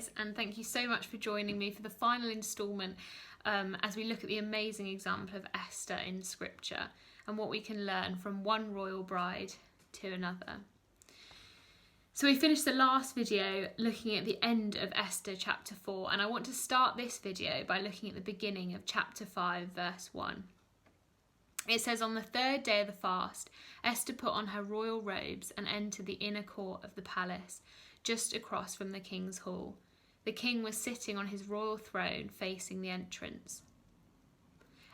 guys, and thank you so much for joining me for the final instalment as we look at the amazing example of Esther in Scripture and what we can learn from one royal bride to another. So we finished the last video looking at the end of Esther chapter 4, and I want to start this video by looking at the beginning of chapter 5 verse 1. It says, "On the third day of the fast, Esther put on her royal robes and entered the inner court of the palace, just across from the king's hall. The king was sitting on his royal throne facing the entrance.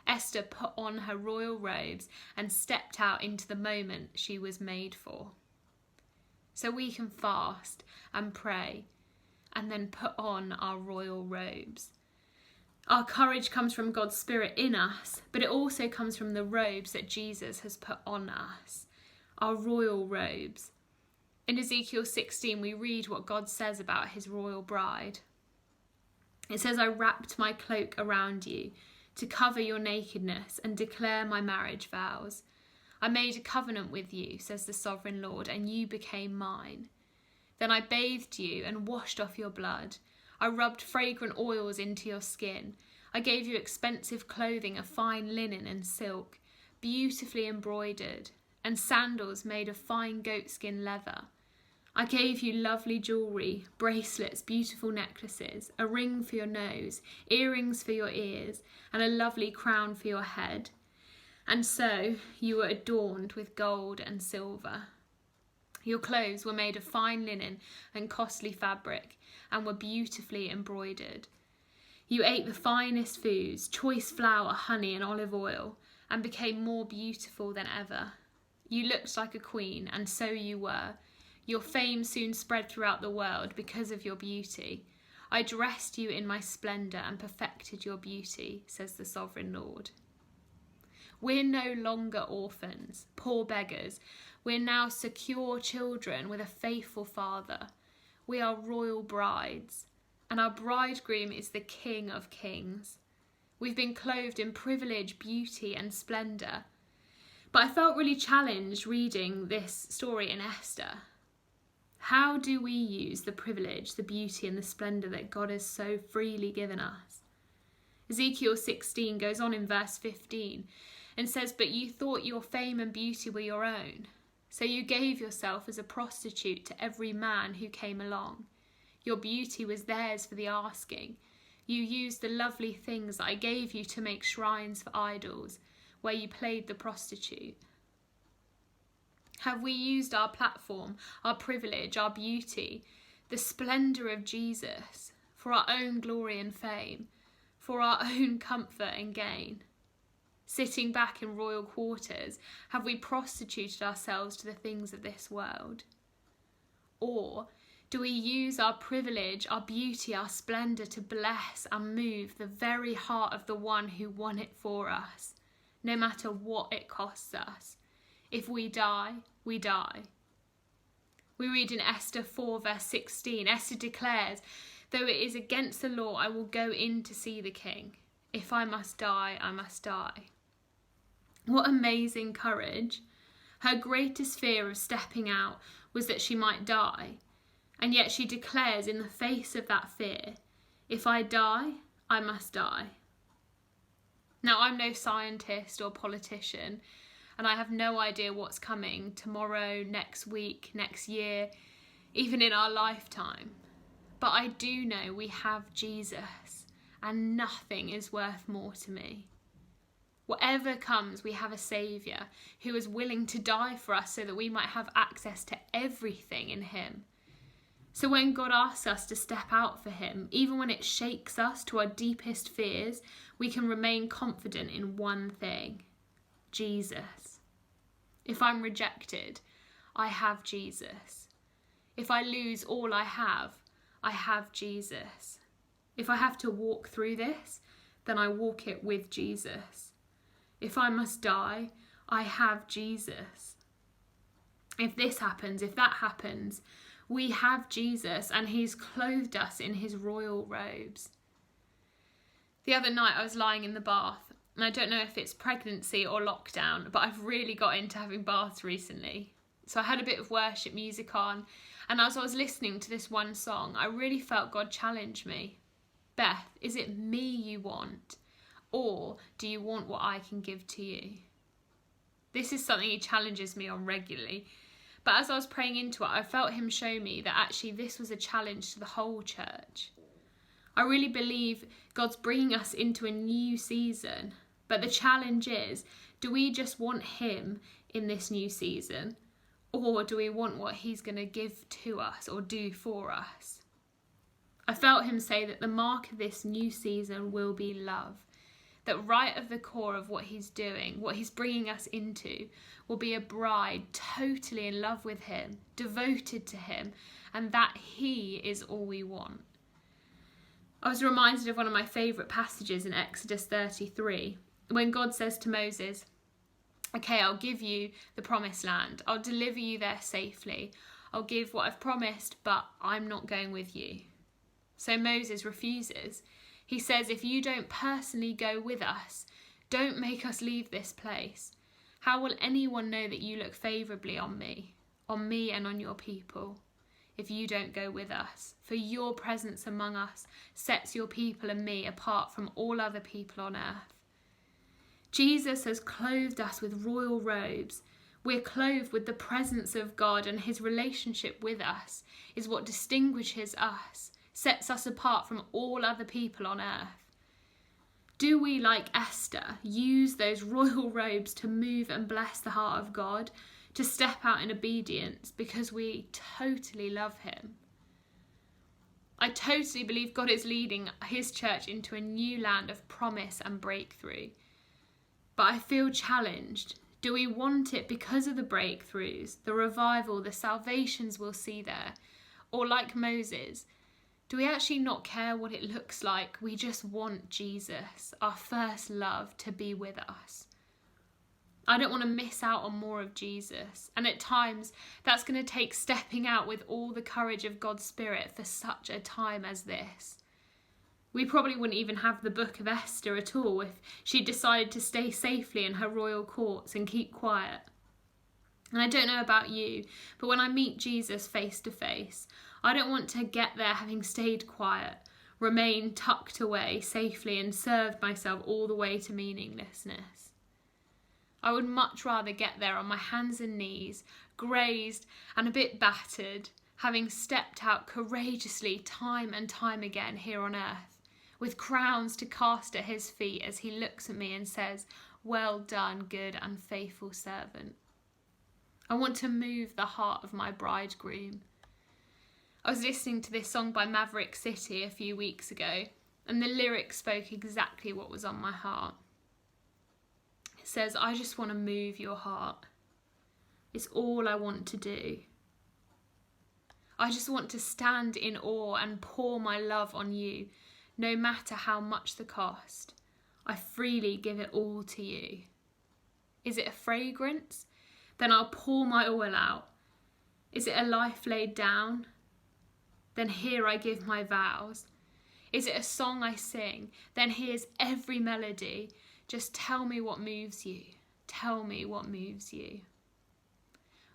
Esther put on her royal robes and stepped out into the moment she was made for." So we can fast and pray and then put on our royal robes. Our courage comes from God's Spirit in us, but it also comes from the robes that Jesus has put on us, our royal robes. In Ezekiel 16, we read what God says about his royal bride. It says, "I wrapped my cloak around you to cover your nakedness and declare my marriage vows. I made a covenant with you, says the sovereign Lord, and you became mine. Then I bathed you and washed off your blood. I rubbed fragrant oils into your skin. I gave you expensive clothing of fine linen and silk, beautifully embroidered, and sandals made of fine goatskin leather. I gave you lovely jewellery, bracelets, beautiful necklaces, a ring for your nose, earrings for your ears, and a lovely crown for your head. And so you were adorned with gold and silver. Your clothes were made of fine linen and costly fabric, and were beautifully embroidered. You ate the finest foods, choice flour, honey, and olive oil, and became more beautiful than ever. You looked like a queen, and so you were. Your fame soon spread throughout the world because of your beauty. I dressed you in my splendour and perfected your beauty, says the sovereign Lord." We're no longer orphans, poor beggars. We're now secure children with a faithful father. We are royal brides, and our bridegroom is the King of Kings. We've been clothed in privilege, beauty, and splendour. But I felt really challenged reading this story in Esther. How do we use the privilege, the beauty, and the splendour that God has so freely given us? Ezekiel 16 goes on in verse 15 and says, "But you thought your fame and beauty were your own. So you gave yourself as a prostitute to every man who came along. Your beauty was theirs for the asking. You used the lovely things that I gave you to make shrines for idols, where you played the prostitute." Have we used our platform, our privilege, our beauty, the splendour of Jesus, for our own glory and fame, for our own comfort and gain? Sitting back in royal quarters, have we prostituted ourselves to the things of this world? Or do we use our privilege, our beauty, our splendour to bless and move the very heart of the one who won it for us, no matter what it costs us? If we die, we die. We read in Esther 4 verse 16, Esther declares, "Though it is against the law, I will go in to see the king. If I must die, I must die." What amazing courage. Her greatest fear of stepping out was that she might die. And yet she declares in the face of that fear, "If I die, I must die." Now, I'm no scientist or politician, and I have no idea what's coming tomorrow, next week, next year, even in our lifetime. But I do know we have Jesus, and nothing is worth more to me. Whatever comes, we have a Saviour who is willing to die for us so that we might have access to everything in him. So when God asks us to step out for him, even when it shakes us to our deepest fears, we can remain confident in one thing: Jesus. If I'm rejected, I have Jesus. If I lose all I have Jesus. If I have to walk through this, then I walk it with Jesus. If I must die, I have Jesus. If this happens, if that happens, we have Jesus, and he's clothed us in his royal robes. The other night I was lying in the bath, and I don't know if it's pregnancy or lockdown, but I've really got into having baths recently. So I had a bit of worship music on, And as I was listening to this one song, I really felt God challenge me. Beth, is it me you want? Or do you want what I can give to you? This is something he challenges me on regularly. But as I was praying into it, I felt him show me that actually this was a challenge to the whole church. I really believe God's bringing us into a new season. But the challenge is, do we just want him in this new season? Or do we want what he's going to give to us or do for us? I felt him say that the mark of this new season will be love. That right at the core of what he's doing, what he's bringing us into, will be a bride totally in love with him, devoted to him, and that he is all we want. I was reminded of one of my favourite passages in Exodus 33, when God says to Moses, okay, I'll give you the promised land. I'll deliver you there safely. I'll give what I've promised, but I'm not going with you. So Moses refuses. He says, if you don't personally go with us, don't make us leave this place. How will anyone know that you look favourably on me and on your people, if you don't go with us? For your presence among us sets your people and me apart from all other people on earth. Jesus has clothed us with royal robes. We're clothed with the presence of God, and his relationship with us is what distinguishes us, sets us apart from all other people on earth. Do we, like Esther, use those royal robes to move and bless the heart of God, to step out in obedience because we totally love him? I totally believe God is leading his church into a new land of promise and breakthrough. But I feel challenged. Do we want it because of the breakthroughs, the revival, the salvations we'll see there? Or like Moses, do we actually not care what it looks like? We just want Jesus, our first love, to be with us. I don't want to miss out on more of Jesus. And at times, that's going to take stepping out with all the courage of God's Spirit for such a time as this. We probably wouldn't even have the book of Esther at all if she decided to stay safely in her royal courts and keep quiet. And I don't know about you, but when I meet Jesus face to face, I don't want to get there having stayed quiet, remain tucked away safely and served myself all the way to meaninglessness. I would much rather get there on my hands and knees, grazed and a bit battered, having stepped out courageously time and time again here on earth, with crowns to cast at his feet as he looks at me and says, well done, good and faithful servant. I want to move the heart of my bridegroom. I was listening to this song by Maverick City a few weeks ago, and the lyrics spoke exactly what was on my heart. It says, I just want to move your heart. It's all I want to do. I just want to stand in awe and pour my love on you, no matter how much the cost. I freely give it all to you. Is it a fragrance? Then I'll pour my oil out. Is it a life laid down? Then here I give my vows. Is it a song I sing? Then here's every melody. Just tell me what moves you. Tell me what moves you.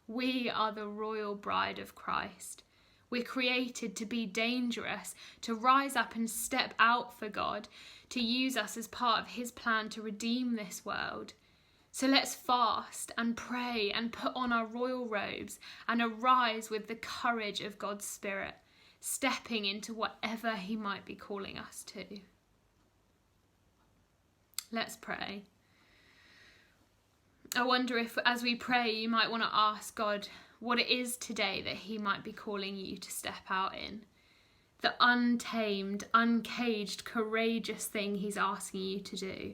We are the royal bride of Christ. We're created to be dangerous, to rise up and step out for God, to use us as part of his plan to redeem this world. So let's fast and pray and put on our royal robes and arise with the courage of God's Spirit, stepping into whatever he might be calling us to. Let's pray. I wonder if as we pray you might want to ask God what it is today that he might be calling you to step out in. The untamed, uncaged, courageous thing he's asking you to do.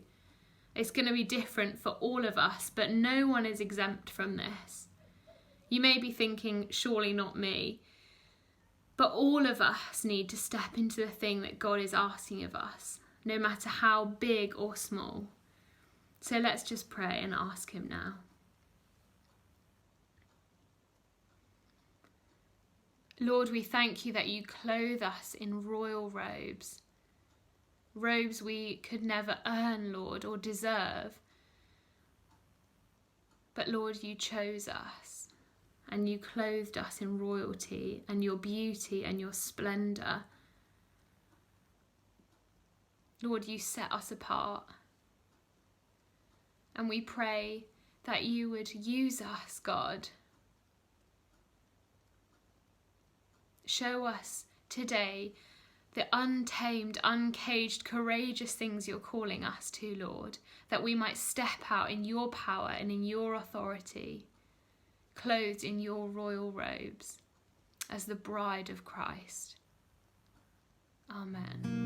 It's going to be different for all of us, but no one is exempt from this. You may be thinking, surely not me. But all of us need to step into the thing that God is asking of us, no matter how big or small. So let's just pray and ask him now. Lord, we thank you that you clothe us in royal robes. Robes we could never earn, Lord, or deserve. But Lord, you chose us. and you clothed us in royalty and your beauty and your splendour. Lord, you set us apart. And we pray that you would use us, God. Show us today the untamed, uncaged, courageous things you're calling us to, Lord, that we might step out in your power and in your authority, clothed in your royal robes as the bride of Christ. Amen.